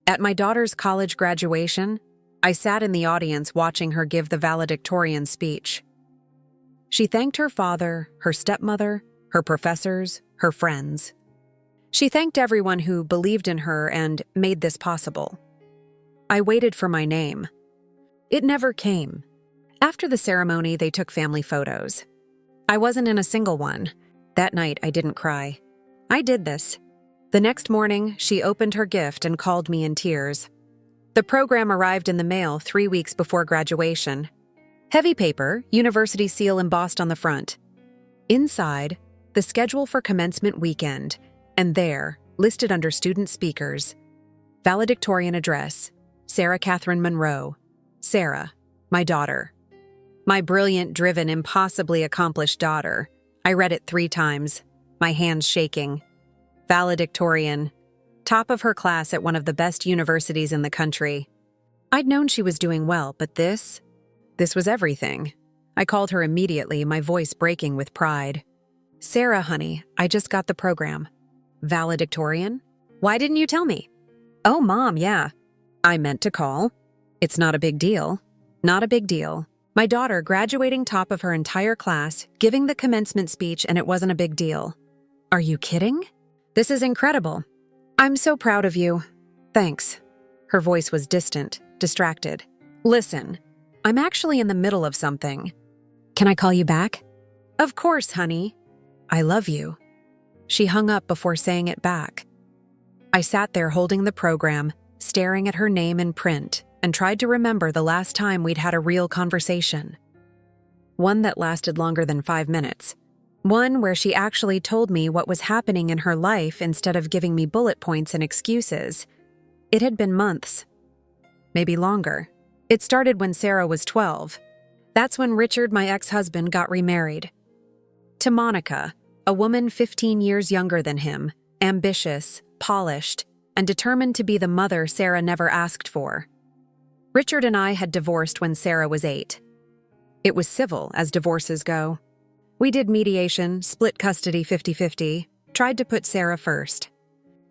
At my daughter's college graduation, I sat in the audience watching her give the valedictorian speech. She thanked her father, her stepmother, her professors, her friends. She thanked everyone who believed in her and made this possible. I waited for my name. It never came. After the ceremony, they took family photos. I wasn't in a single one. That night, I didn't cry. I did this. The next morning, she opened her gift and called me in tears. The program arrived in the mail 3 weeks before graduation. Heavy paper, university seal embossed on the front. Inside, the schedule for commencement weekend, and there, listed under student speakers, valedictorian address, Sarah Catherine Monroe. Sarah, my daughter. My brilliant, driven, impossibly accomplished daughter. I read it 3 times, my hands shaking. Valedictorian, top of her class at one of the best universities in the country. I'd known she was doing well, but this was everything. I called her immediately, my voice breaking with pride. Sarah, honey, I just got the program. Valedictorian? Why didn't you tell me? Oh, Mom, yeah. I meant to call. It's not a big deal. Not a big deal. My daughter graduating top of her entire class, giving the commencement speech, and it wasn't a big deal. Are you kidding? This is incredible. I'm so proud of you. Thanks. Her voice was distant, distracted. Listen, I'm actually in the middle of something. Can I call you back? Of course, honey. I love you. She hung up before saying it back. I sat there holding the program, staring at her name in print, and tried to remember the last time we'd had a real conversation. One that lasted longer than 5 minutes. One where she actually told me what was happening in her life instead of giving me bullet points and excuses. It had been months. Maybe longer. It started when Sarah was 12. That's when Richard, my ex-husband, got remarried. To Monica, a woman 15 years younger than him, ambitious, polished, and determined to be the mother Sarah never asked for. Richard and I had divorced when Sarah was 8. It was civil, as divorces go. We did mediation, split custody 50-50, tried to put Sarah first.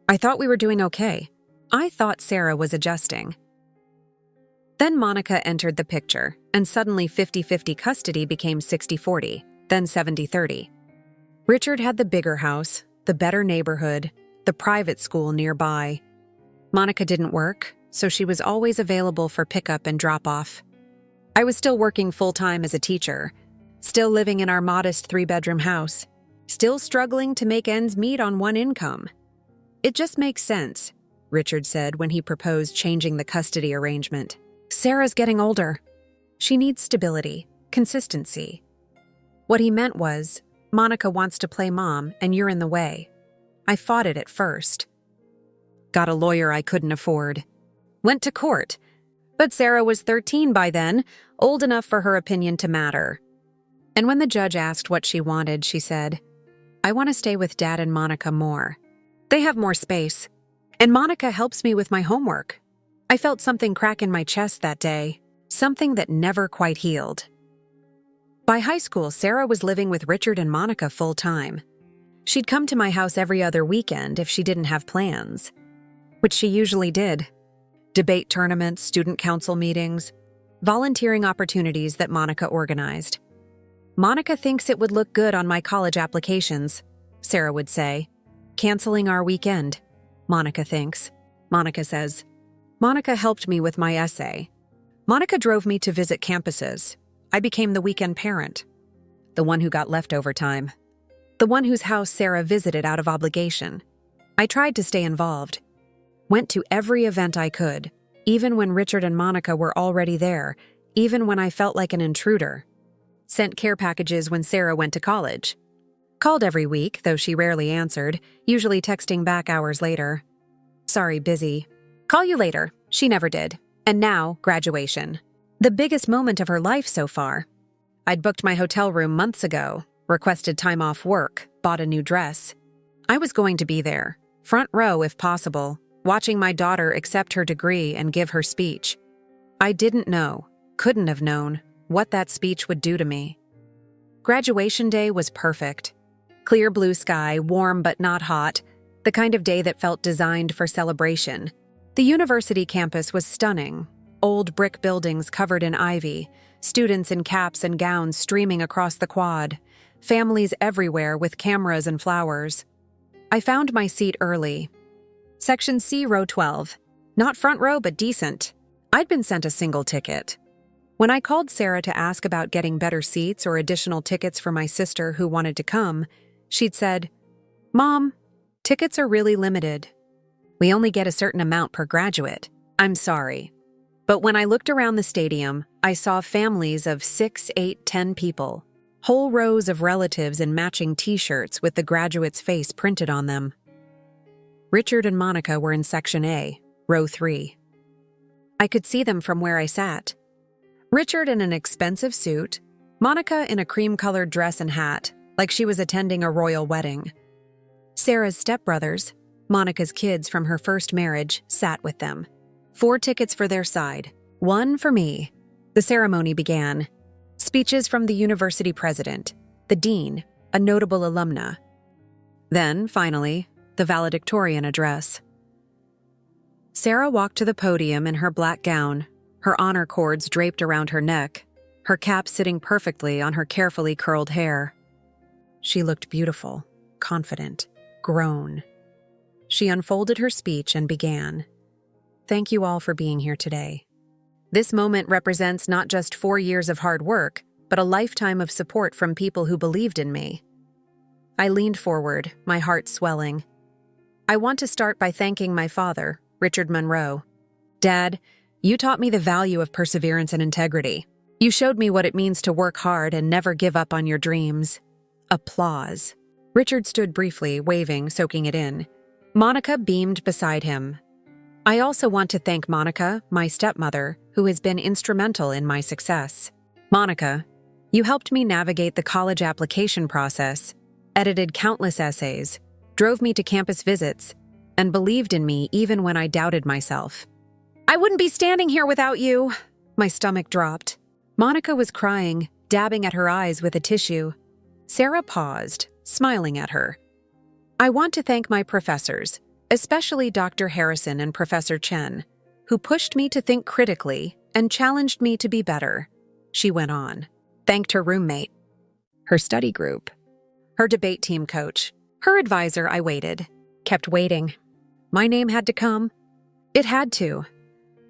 I thought we were doing okay. I thought Sarah was adjusting. Then Monica entered the picture, and suddenly 50-50 custody became 60-40, then 70-30. Richard had the bigger house, the better neighborhood, the private school nearby. Monica didn't work, so she was always available for pickup and drop-off. I was still working full-time as a teacher, still living in our modest 3-bedroom house, still struggling to make ends meet on one income. It just makes sense, Richard said when he proposed changing the custody arrangement. Sarah's getting older. She needs stability, consistency. What he meant was, Monica wants to play mom and you're in the way. I fought it at first. Got a lawyer I couldn't afford. Went to court. But Sarah was 13 by then, old enough for her opinion to matter. And when the judge asked what she wanted, she said, I want to stay with Dad and Monica more. They have more space. And Monica helps me with my homework. I felt something crack in my chest that day, something that never quite healed. By high school, Sarah was living with Richard and Monica full-time. She'd come to my house every other weekend if she didn't have plans, which she usually did. Debate tournaments, student council meetings, volunteering opportunities that Monica organized. Monica thinks it would look good on my college applications, Sarah would say. Canceling our weekend, Monica thinks. Monica says, Monica helped me with my essay. Monica drove me to visit campuses. I became the weekend parent. The one who got leftover time. The one whose house Sarah visited out of obligation. I tried to stay involved. Went to every event I could, even when Richard and Monica were already there, even when I felt like an intruder. Sent care packages when Sarah went to college. Called every week, though she rarely answered, usually texting back hours later. Sorry, busy. Call you later. She never did. And now, graduation. The biggest moment of her life so far. I'd booked my hotel room months ago, requested time off work, bought a new dress. I was going to be there, front row if possible, watching my daughter accept her degree and give her speech. I didn't know, couldn't have known, what that speech would do to me. Graduation day was perfect. Clear blue sky, warm but not hot, the kind of day that felt designed for celebration. The university campus was stunning. Old brick buildings covered in ivy, students in caps and gowns streaming across the quad, families everywhere with cameras and flowers. I found my seat early. Section C, row 12. Not front row, but decent. I'd been sent a single ticket. When I called Sarah to ask about getting better seats or additional tickets for my sister who wanted to come, she'd said, "Mom, tickets are really limited. We only get a certain amount per graduate. I'm sorry." But when I looked around the stadium, I saw families of 6, 8, 10 people. Whole rows of relatives in matching t-shirts with the graduate's face printed on them. Richard and Monica were in Section A, row 3. I could see them from where I sat. Richard in an expensive suit, Monica in a cream-colored dress and hat, like she was attending a royal wedding. Sarah's stepbrothers, Monica's kids from her first marriage, sat with them. 4 tickets for their side, 1 for me. The ceremony began. Speeches from the university president, the dean, a notable alumna. Then, finally, the valedictorian address. Sarah walked to the podium in her black gown, her honor cords draped around her neck, her cap sitting perfectly on her carefully curled hair. She looked beautiful, confident, grown. She unfolded her speech and began. Thank you all for being here today. This moment represents not just 4 years of hard work, but a lifetime of support from people who believed in me. I leaned forward, my heart swelling. I want to start by thanking my father, Richard Monroe. Dad, you taught me the value of perseverance and integrity. You showed me what it means to work hard and never give up on your dreams. Applause. Richard stood briefly, waving, soaking it in. Monica beamed beside him. I also want to thank Monica, my stepmother, who has been instrumental in my success. Monica, you helped me navigate the college application process, edited countless essays, drove me to campus visits, and believed in me even when I doubted myself. I wouldn't be standing here without you. My stomach dropped. Monica was crying, dabbing at her eyes with a tissue. Sarah paused, smiling at her. I want to thank my professors, especially Dr. Harrison and Professor Chen, who pushed me to think critically and challenged me to be better. She went on, thanked her roommate, her study group, her debate team coach, her advisor. I waited, kept waiting. My name had to come. It had to.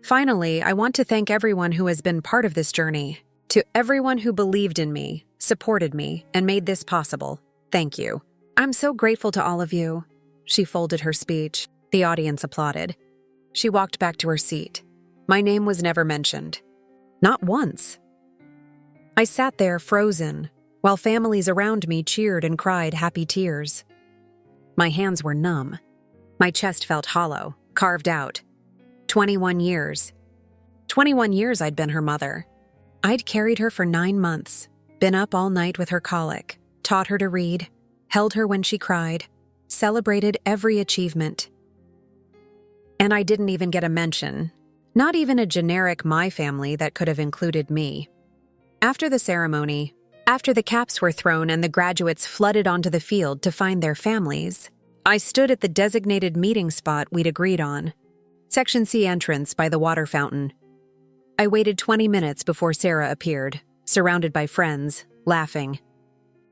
Finally, I want to thank everyone who has been part of this journey. To everyone who believed in me, supported me, and made this possible, thank you. I'm so grateful to all of you. She folded her speech. The audience applauded. She walked back to her seat. My name was never mentioned. Not once. I sat there frozen, while families around me cheered and cried happy tears. My hands were numb. My chest felt hollow, carved out. 21 years. 21 years I'd been her mother. I'd carried her for 9 months, been up all night with her colic, taught her to read, held her when she cried, celebrated every achievement. And I didn't even get a mention, not even a generic my family that could have included me. After the ceremony, after the caps were thrown and the graduates flooded onto the field to find their families, I stood at the designated meeting spot we'd agreed on, Section C entrance by the water fountain. I waited 20 minutes before Sarah appeared, surrounded by friends, laughing.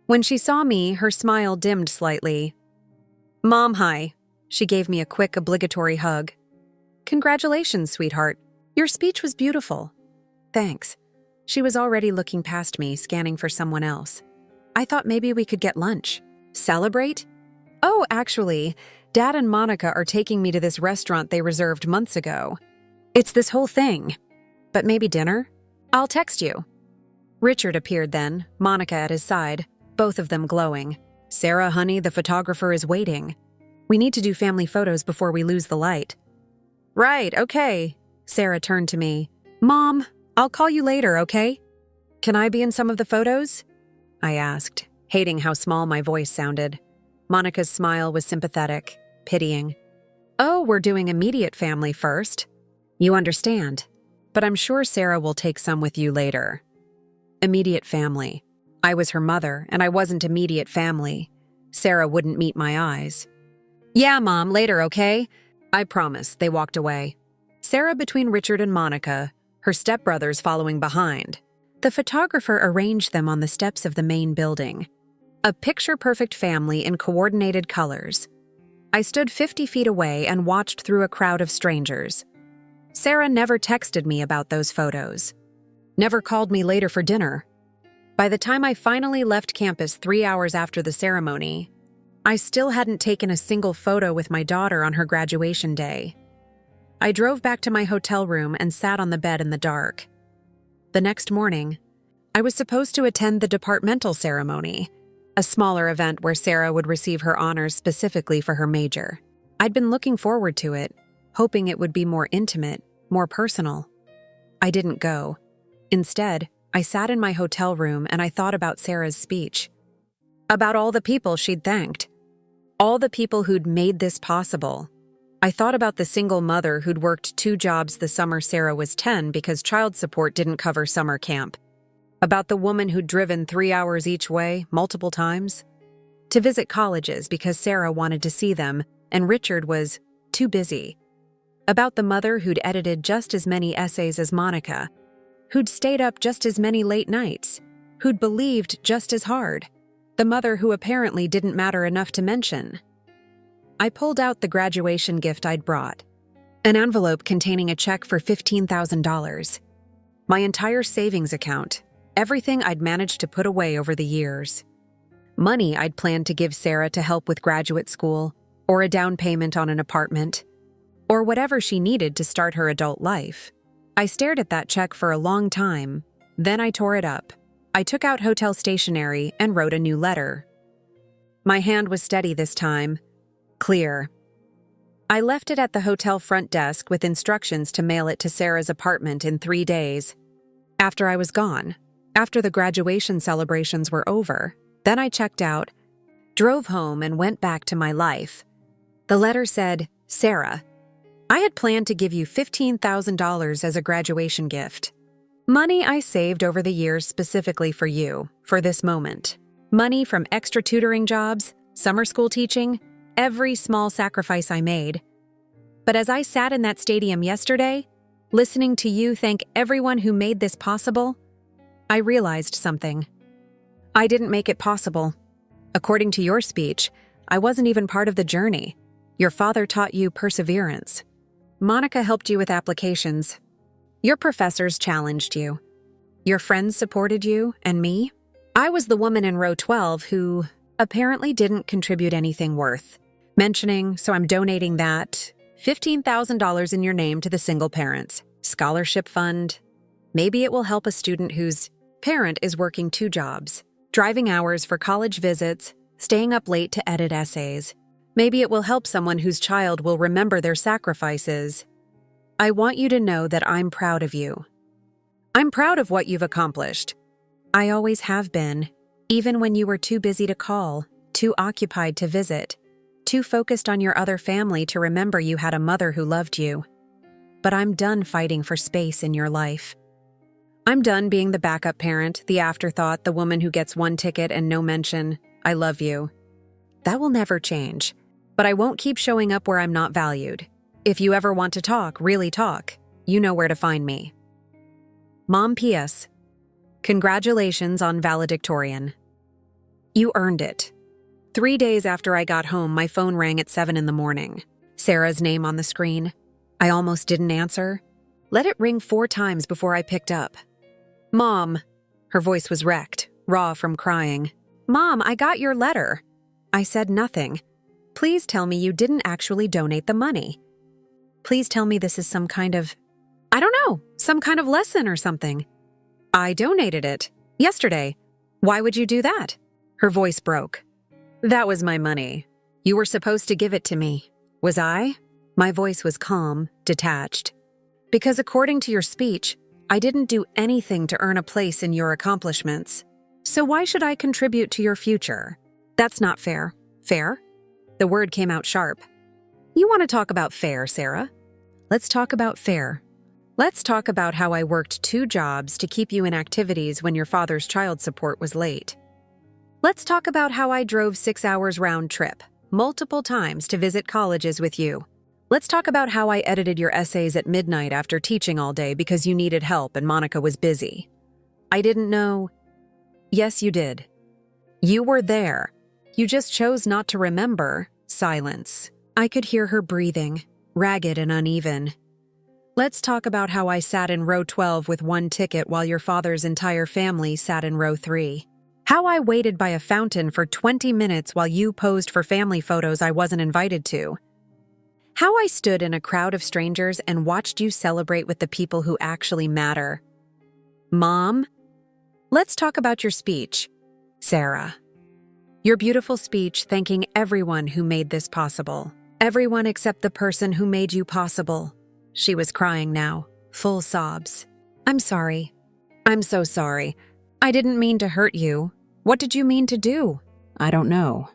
When she saw me, her smile dimmed slightly. Mom, hi. She gave me a quick, obligatory hug. Congratulations, sweetheart. Your speech was beautiful. Thanks. She was already looking past me, scanning for someone else. I thought maybe we could get lunch. Celebrate? Oh, actually, Dad and Monica are taking me to this restaurant they reserved months ago. It's this whole thing. But maybe dinner? I'll text you. Richard appeared then, Monica at his side, both of them glowing. Sarah, honey, the photographer is waiting. We need to do family photos before we lose the light. Right, okay. Sarah turned to me. Mom, I'll call you later, okay? Can I be in some of the photos? I asked, hating how small my voice sounded. Monica's smile was sympathetic, pitying. Oh, we're doing immediate family first. You understand. But I'm sure Sarah will take some with you later. Immediate family. I was her mother, and I wasn't immediate family. Sarah wouldn't meet my eyes. Yeah, Mom, later, okay? I promise. They walked away. Sarah between Richard and Monica, her stepbrothers following behind. The photographer arranged them on the steps of the main building. A picture-perfect family in coordinated colors. I stood 50 feet away and watched through a crowd of strangers. Sarah never texted me about those photos. Never called me later for dinner. By the time I finally left campus 3 hours after the ceremony, I still hadn't taken a single photo with my daughter on her graduation day. I drove back to my hotel room and sat on the bed in the dark. The next morning, I was supposed to attend the departmental ceremony, a smaller event where Sarah would receive her honors specifically for her major. I'd been looking forward to it, hoping it would be more intimate, more personal. I didn't go. Instead, I sat in my hotel room and I thought about Sarah's speech. About all the people she'd thanked. All the people who'd made this possible. I thought about the single mother who'd worked 2 jobs the summer Sarah was 10 because child support didn't cover summer camp. About the woman who'd driven 3 hours each way, multiple times, to visit colleges because Sarah wanted to see them and Richard was too busy. About the mother who'd edited just as many essays as Monica, who'd stayed up just as many late nights, who'd believed just as hard. The mother who apparently didn't matter enough to mention. I pulled out the graduation gift I'd brought. An envelope containing a check for $15,000. My entire savings account, everything I'd managed to put away over the years. Money I'd planned to give Sarah to help with graduate school, or a down payment on an apartment, or whatever she needed to start her adult life. I stared at that check for a long time, then I tore it up. I took out hotel stationery and wrote a new letter. My hand was steady this time. Clear. I left it at the hotel front desk with instructions to mail it to Sarah's apartment in 3 days. After I was gone, after the graduation celebrations were over, then I checked out, drove home and went back to my life. The letter said, Sarah, I had planned to give you $15,000 as a graduation gift. Money I saved over the years specifically for you, for this moment. Money from extra tutoring jobs, summer school teaching, every small sacrifice I made. But as I sat in that stadium yesterday, listening to you thank everyone who made this possible, I realized something. I didn't make it possible. According to your speech, I wasn't even part of the journey. Your father taught you perseverance. Monica helped you with applications. Your professors challenged you. Your friends supported you, and me? I was the woman in row 12 who apparently didn't contribute anything worth mentioning, so I'm donating that $15,000 in your name to the single parents scholarship fund. Maybe it will help a student whose parent is working 2 jobs, driving hours for college visits, staying up late to edit essays. Maybe it will help someone whose child will remember their sacrifices. I want you to know that I'm proud of you. I'm proud of what you've accomplished. I always have been, even when you were too busy to call, too occupied to visit, too focused on your other family to remember you had a mother who loved you. But I'm done fighting for space in your life. I'm done being the backup parent, the afterthought, the woman who gets 1 ticket and no mention, I love you. That will never change, but I won't keep showing up where I'm not valued. If you ever want to talk, really talk, you know where to find me. Mom P.S. Congratulations on valedictorian. You earned it. 3 days after I got home, my phone rang at 7 in the morning. Sarah's name on the screen. I almost didn't answer. Let it ring 4 times before I picked up. Mom. Her voice was wrecked, raw from crying. Mom, I got your letter. I said nothing. Please tell me you didn't actually donate the money. Please tell me this is some kind of, I don't know, some kind of lesson or something. I donated it. Yesterday. Why would you do that? Her voice broke. That was my money. You were supposed to give it to me. Was I? My voice was calm, detached. Because according to your speech, I didn't do anything to earn a place in your accomplishments. So why should I contribute to your future? That's not fair. Fair? The word came out sharp. You want to talk about fair, Sarah? Let's talk about fair. Let's talk about how I worked 2 jobs to keep you in activities when your father's child support was late. Let's talk about how I drove 6 hours round trip, multiple times to visit colleges with you. Let's talk about how I edited your essays at midnight after teaching all day because you needed help and Monica was busy. I didn't know. Yes, you did. You were there. You just chose not to remember. Silence. I could hear her breathing, ragged and uneven. Let's talk about how I sat in row 12 with one ticket while your father's entire family sat in row 3. How I waited by a fountain for 20 minutes while you posed for family photos I wasn't invited to. How I stood in a crowd of strangers and watched you celebrate with the people who actually matter. Mom, let's talk about your speech. Sarah. Your beautiful speech thanking everyone who made this possible. Everyone except the person who made you possible. She was crying now, full sobs. I'm sorry. I'm so sorry. I didn't mean to hurt you. What did you mean to do? I don't know.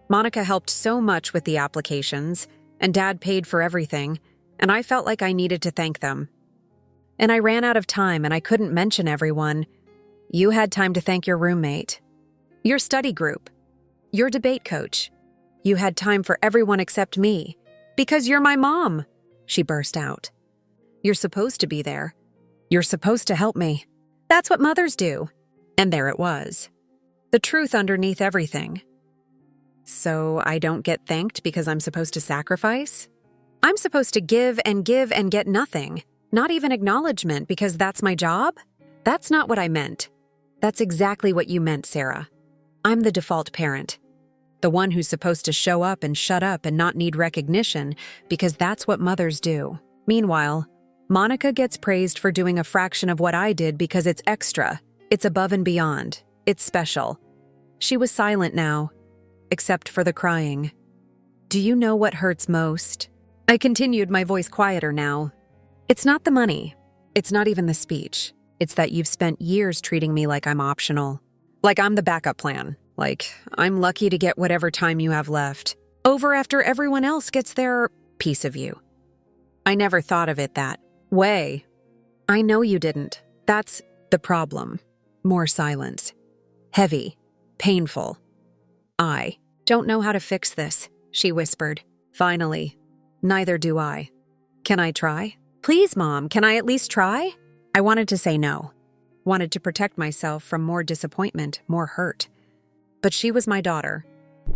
Monica helped so much with the applications, and Dad paid for everything, and I felt like I needed to thank them. And I ran out of time and I couldn't mention everyone. You had time to thank your roommate, your study group, your debate coach. You had time for everyone except me, because you're my mom, she burst out. You're supposed to be there. You're supposed to help me. That's what mothers do. And there it was. The truth underneath everything. So I don't get thanked because I'm supposed to sacrifice? I'm supposed to give and get nothing, not even acknowledgement because that's my job? That's not what I meant. That's exactly what you meant, Sarah. I'm the default parent. The one who's supposed to show up and shut up and not need recognition because that's what mothers do. Meanwhile, Monica gets praised for doing a fraction of what I did because it's extra, it's above and beyond, it's special. She was silent now, except for the crying. Do you know what hurts most? I continued, my voice quieter now. It's not the money. It's not even the speech. It's that you've spent years treating me like I'm optional. Like I'm the backup plan. Like I'm lucky to get whatever time you have left. Over after everyone else gets their piece of you. I never thought of it that way. I know you didn't. That's the problem. More silence. Heavy. Painful. I don't know how to fix this, she whispered. Finally. Neither do I. Can I try? Please, Mom, can I at least try? I wanted to say no. Wanted to protect myself from more disappointment, more hurt. But she was my daughter,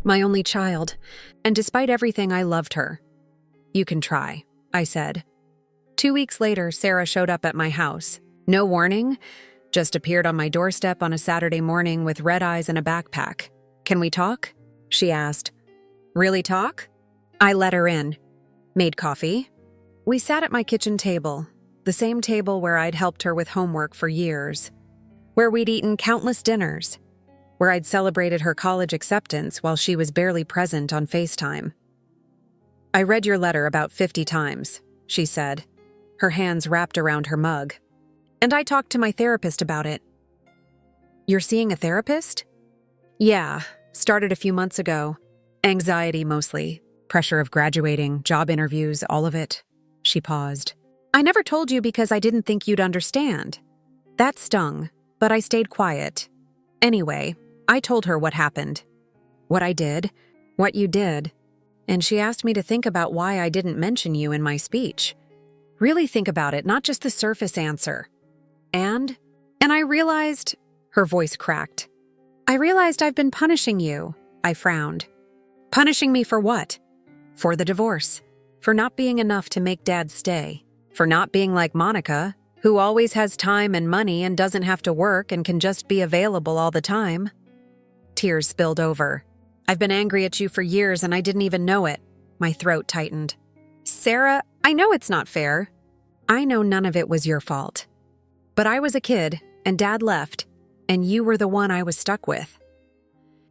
my only child, and despite everything, I loved her. You can try, I said. 2 weeks later, Sarah showed up at my house. No warning, just appeared on my doorstep on a Saturday morning with red eyes and a backpack. Can we talk? She asked. Really talk? I let her in. Made coffee. We sat at my kitchen table, the same table where I'd helped her with homework for years, where we'd eaten countless dinners, where I'd celebrated her college acceptance while she was barely present on FaceTime. I read your letter about 50 times, she said, her hands wrapped around her mug. And I talked to my therapist about it. You're seeing a therapist? Yeah, started a few months ago. Anxiety mostly, pressure of graduating, job interviews, all of it. She paused. I never told you because I didn't think you'd understand. That stung, but I stayed quiet. Anyway, I told her what happened. What I did, what you did. And she asked me to think about why I didn't mention you in my speech. Really think about it, not just the surface answer. And I realized, her voice cracked. I realized I've been punishing you. I frowned. Punishing me for what? For the divorce. For not being enough to make Dad stay. For not being like Monica, who always has time and money and doesn't have to work and can just be available all the time. Tears spilled over. I've been angry at you for years and I didn't even know it. My throat tightened. Sarah, I know it's not fair. I know none of it was your fault. But I was a kid, and Dad left, and you were the one I was stuck with.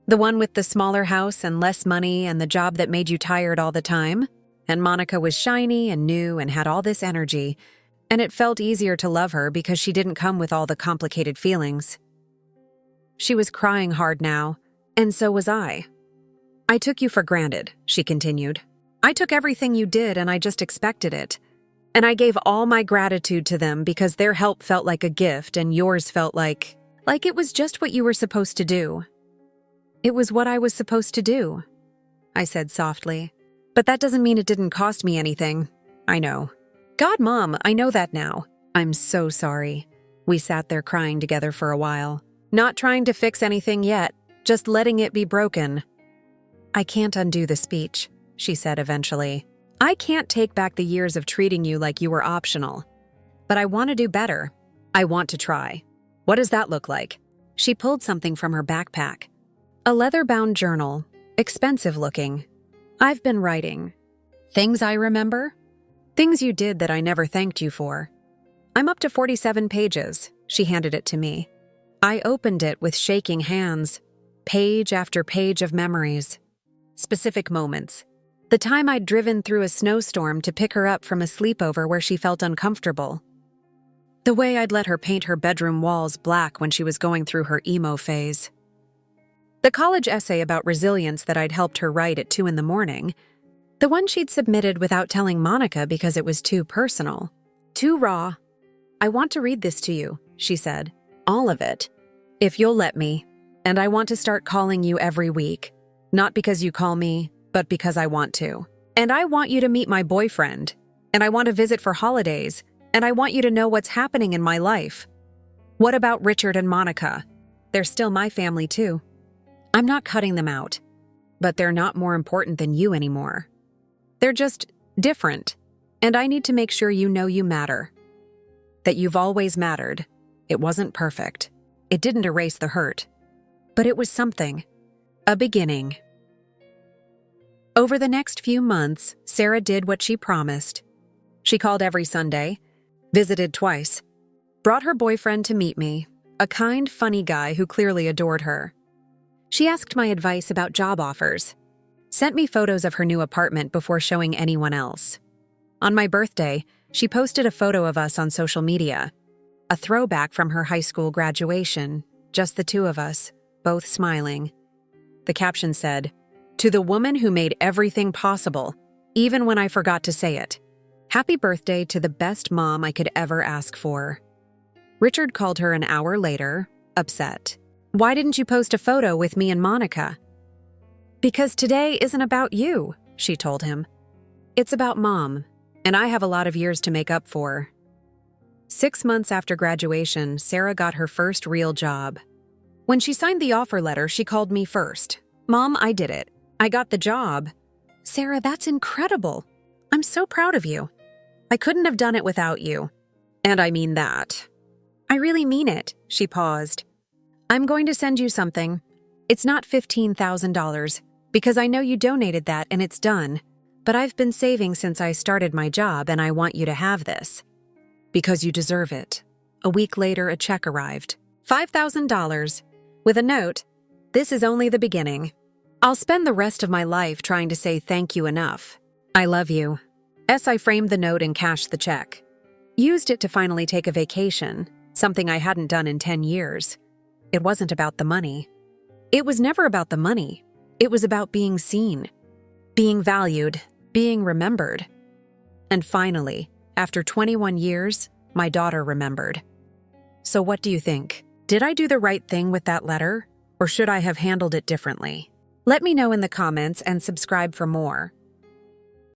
The one with the smaller house and less money and the job that made you tired all the time. And Monica was shiny and new and had all this energy, and it felt easier to love her because she didn't come with all the complicated feelings. She was crying hard now, and so was I. I took you for granted, she continued. I took everything you did and I just expected it. And I gave all my gratitude to them because their help felt like a gift and yours felt like it was just what you were supposed to do. It was what I was supposed to do, I said softly. But that doesn't mean it didn't cost me anything. I know. God, Mom, I know that now. I'm so sorry. We sat there crying together for a while, not trying to fix anything yet, just letting it be broken. I can't undo the speech, she said eventually. I can't take back the years of treating you like you were optional. But I want to do better. I want to try. What does that look like? She pulled something from her backpack. A leather-bound journal, expensive looking. I've been writing. Things I remember? Things you did that I never thanked you for. I'm up to 47 pages. She handed it to me. I opened it with shaking hands, page after page of memories. Specific moments. The time I'd driven through a snowstorm to pick her up from a sleepover where she felt uncomfortable. The way I'd let her paint her bedroom walls black when she was going through her emo phase. The college essay about resilience that I'd helped her write at 2 a.m. The one she'd submitted without telling Monica because it was too personal. Too raw. I want to read this to you, she said. All of it. If you'll let me. And I want to start calling you every week. Not because you call me, but because I want to. And I want you to meet my boyfriend. And I want to visit for holidays. And I want you to know what's happening in my life. What about Richard and Monica? They're still my family too. I'm not cutting them out. But they're not more important than you anymore. They're just different. And I need to make sure you know you matter. That you've always mattered. It wasn't perfect. It didn't erase the hurt. But it was something. A beginning. Over the next few months, Sarah did what she promised. She called every Sunday, visited twice, brought her boyfriend to meet me, a kind, funny guy who clearly adored her. She asked my advice about job offers, sent me photos of her new apartment before showing anyone else. On my birthday, she posted a photo of us on social media, a throwback from her high school graduation, just the two of us, both smiling. The caption said, "To the woman who made everything possible, even when I forgot to say it. Happy birthday to the best mom I could ever ask for." Richard called her an hour later, upset. "Why didn't you post a photo with me and Monica?" "Because today isn't about you," she told him. "It's about Mom, and I have a lot of years to make up for." 6 months after graduation, Sarah got her first real job. When she signed the offer letter, she called me first. "Mom, I did it. I got the job." "Sarah, that's incredible. I'm so proud of you. I couldn't have done it without you. And I mean that." "I really mean it," she paused. "I'm going to send you something. It's not $15,000, because I know you donated that and it's done. But I've been saving since I started my job and I want you to have this. Because you deserve it." A week later, a check arrived. $5,000. With a note, "This is only the beginning. I'll spend the rest of my life trying to say thank you enough. I love you." I framed the note and cashed the check. Used it to finally take a vacation, something I hadn't done in 10 years. It wasn't about the money. It was never about the money. It was about being seen, being valued, being remembered. And finally, after 21 years, my daughter remembered. So what do you think? Did I do the right thing with that letter, or should I have handled it differently? Let me know in the comments and subscribe for more.